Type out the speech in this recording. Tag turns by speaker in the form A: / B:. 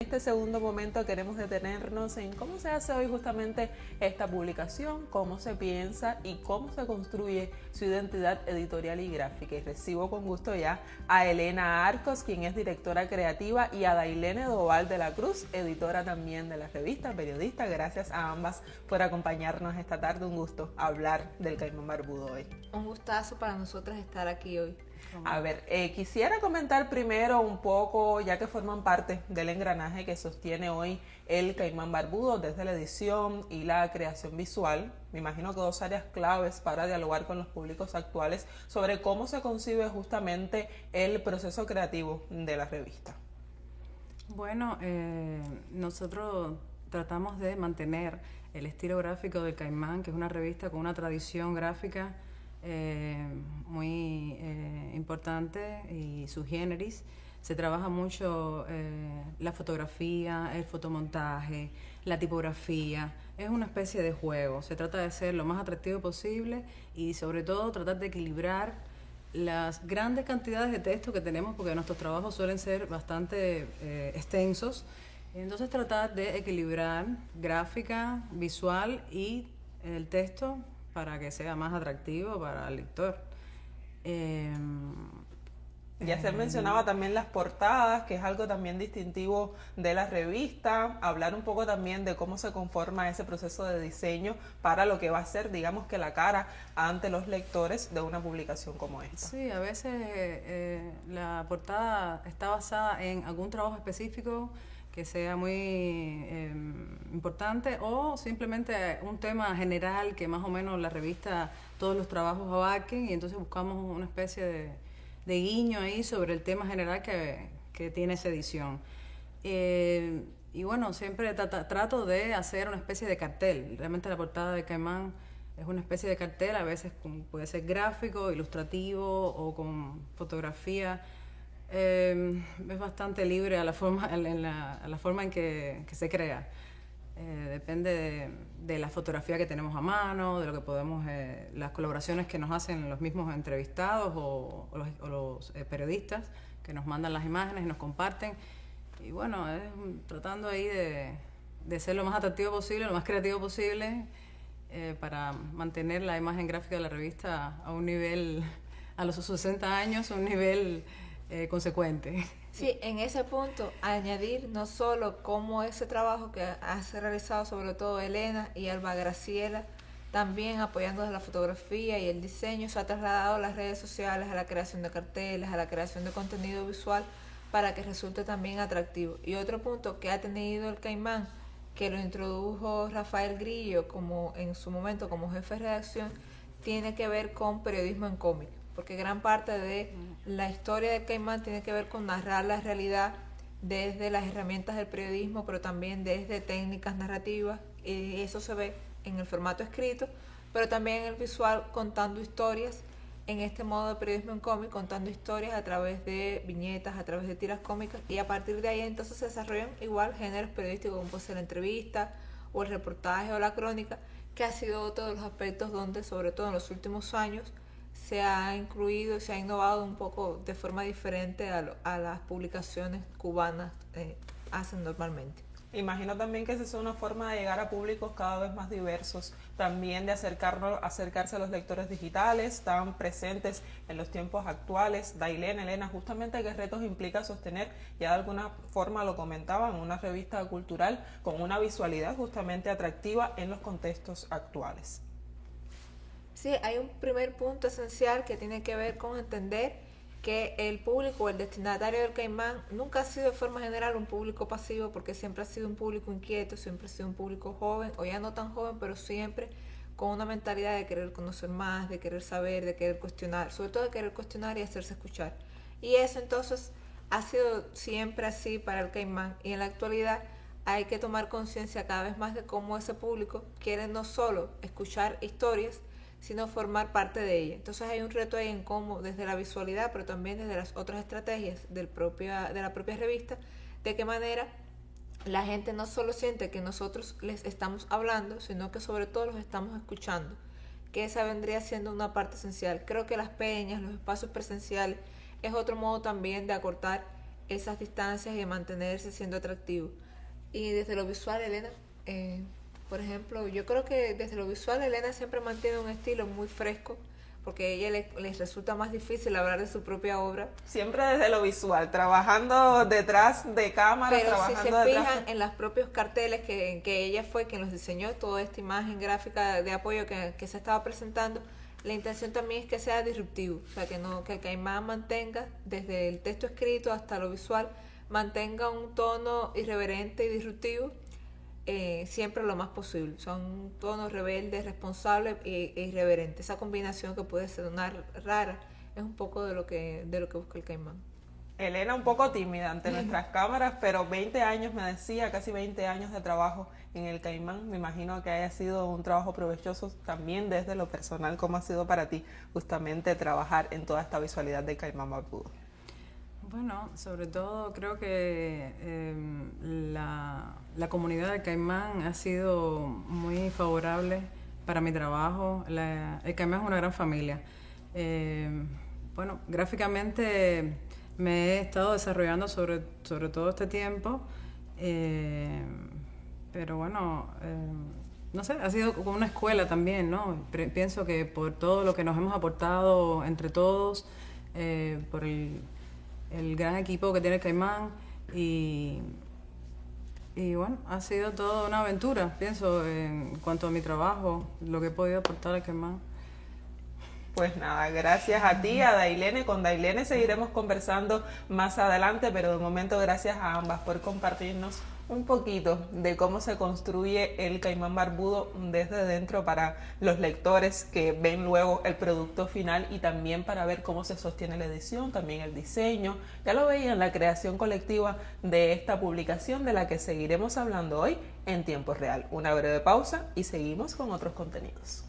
A: Este segundo momento queremos detenernos en cómo se hace hoy justamente esta publicación, cómo se piensa y cómo se construye su identidad editorial y gráfica. Y recibo con gusto ya a Elena Arcos, quien es directora creativa, y a Dailene Doval de la Cruz, editora también de la revista, periodista. Gracias a ambas por acompañarnos esta tarde. Un gusto hablar del caimán barbudo hoy.
B: Un gustazo para nosotras estar aquí hoy.
A: A ver, quisiera comentar primero un poco, ya que forman parte del engranaje que sostiene hoy el caimán barbudo, desde la edición y la creación visual. Me imagino que dos áreas claves para dialogar con los públicos actuales sobre cómo se concibe justamente el proceso creativo de la revista.
C: Bueno, nosotros tratamos de mantener el estilo gráfico del Caimán, que es una revista con una tradición gráfica muy importante, y su generis. Se trabaja mucho la fotografía, el fotomontaje, la tipografía. Es una especie de juego. Se trata de ser lo más atractivo posible y sobre todo tratar de equilibrar las grandes cantidades de texto que tenemos, porque nuestros trabajos suelen ser bastante extensos. Entonces tratar de equilibrar gráfica, visual y el texto para que sea más atractivo para el lector.
A: Ya se mencionaba también las portadas, que es algo también distintivo de la revista. Hablar un poco también de cómo se conforma ese proceso de diseño para lo que va a ser, digamos, que la cara ante los lectores de una publicación como esta.
C: Sí, a veces la portada está basada en algún trabajo específico que sea muy importante, o simplemente un tema general que más o menos la revista, todos los trabajos abarquen, y entonces buscamos una especie de guiño ahí sobre el tema general que tiene esa edición. Y bueno, siempre trato de hacer una especie de cartel. Realmente la portada de Caimán es una especie de cartel, a veces puede ser gráfico, ilustrativo o con fotografía. Es bastante libre a la forma, a la forma en que se crea. Depende de la fotografía que tenemos a mano, de lo que podemos, las colaboraciones que nos hacen los mismos entrevistados o los periodistas que nos mandan las imágenes y nos comparten. Y bueno, es tratando ahí de ser lo más atractivo posible, lo más creativo posible, para mantener la imagen gráfica de la revista a un nivel, a los 60 años, a un nivel consecuente.
B: Sí, en ese punto, añadir no solo cómo ese trabajo que ha realizado sobre todo Elena y Alba Graciela, también apoyando la fotografía y el diseño, se ha trasladado a las redes sociales, a la creación de carteles, a la creación de contenido visual para que resulte también atractivo. Y otro punto que ha tenido el Caimán, que lo introdujo Rafael Grillo como en su momento como jefe de redacción, tiene que ver con periodismo en cómic, porque gran parte de la historia del Caimán tiene que ver con narrar la realidad desde las herramientas del periodismo, pero también desde técnicas narrativas, y eso se ve en el formato escrito, pero también en el visual, contando historias en este modo de periodismo en cómic, contando historias a través de viñetas, a través de tiras cómicas, y a partir de ahí entonces se desarrollan igual géneros periodísticos como puede ser la entrevista o el reportaje o la crónica, que ha sido otro de los aspectos donde, sobre todo en los últimos años, se ha incluido, se ha innovado un poco de forma diferente a las publicaciones cubanas hacen normalmente.
A: Imagino también que esa es una forma de llegar a públicos cada vez más diversos, también de acercarse a los lectores digitales tan presentes en los tiempos actuales. Dailene, Elena, justamente qué retos implica sostener, ya de alguna forma lo comentaban, una revista cultural con una visualidad justamente atractiva en los contextos actuales.
B: Sí, hay un primer punto esencial que tiene que ver con entender que el público o el destinatario del Caimán nunca ha sido de forma general un público pasivo, porque siempre ha sido un público inquieto, siempre ha sido un público joven, o ya no tan joven, pero siempre con una mentalidad de querer conocer más, de querer saber, de querer cuestionar, sobre todo de querer cuestionar y hacerse escuchar. Y eso entonces ha sido siempre así para el Caimán, y en la actualidad hay que tomar conciencia cada vez más de cómo ese público quiere no solo escuchar historias, sino formar parte de ella. Entonces hay un reto ahí en cómo, desde la visualidad, pero también desde las otras estrategias de la propia revista, de qué manera la gente no solo siente que nosotros les estamos hablando, sino que sobre todo los estamos escuchando, que esa vendría siendo una parte esencial. Creo que las peñas, los espacios presenciales, es otro modo también de acortar esas distancias y mantenerse siendo atractivo. Y desde lo visual, Elena, por ejemplo, yo creo que desde lo visual Elena siempre mantiene un estilo muy fresco, porque a ella les resulta más difícil hablar de su propia obra.
A: Siempre desde lo visual, trabajando detrás de cámara,
B: pero
A: trabajando
B: si se
A: detrás
B: fijan en los propios carteles que ella fue quien los diseñó, toda esta imagen gráfica de apoyo que se estaba presentando, la intención también es que sea disruptivo, o sea, que el caimán mantenga, desde el texto escrito hasta lo visual, mantenga un tono irreverente y disruptivo, siempre lo más posible. Son tonos rebeldes, responsables e irreverentes. Esa combinación que puede sonar rara es un poco de lo que busca el caimán.
A: Elena un poco tímida ante nuestras cámaras, pero 20 años, me decía, casi 20 años de trabajo en el caimán. Me imagino que haya sido un trabajo provechoso también desde lo personal. ¿Cómo ha sido para ti justamente trabajar en toda esta visualidad del caimán barbudo?
C: Bueno, sobre todo creo que la comunidad del caimán ha sido muy favorable para mi trabajo. El caimán es una gran familia. Bueno, gráficamente me he estado desarrollando sobre todo este tiempo, pero bueno, no sé, ha sido como una escuela también, ¿no? Pienso que por todo lo que nos hemos aportado entre todos, por el gran equipo que tiene el caimán y bueno, ha sido toda una aventura, pienso, en cuanto a mi trabajo, lo que he podido aportar al caimán.
A: Pues nada, gracias a ti, a Dailene. Con Dailene seguiremos conversando más adelante, pero de momento gracias a ambas por compartirnos un poquito de cómo se construye el caimán barbudo desde dentro para los lectores que ven luego el producto final y también para ver cómo se sostiene la edición, también el diseño. Ya lo veían, la creación colectiva de esta publicación de la que seguiremos hablando hoy en tiempo real. Una breve pausa y seguimos con otros contenidos.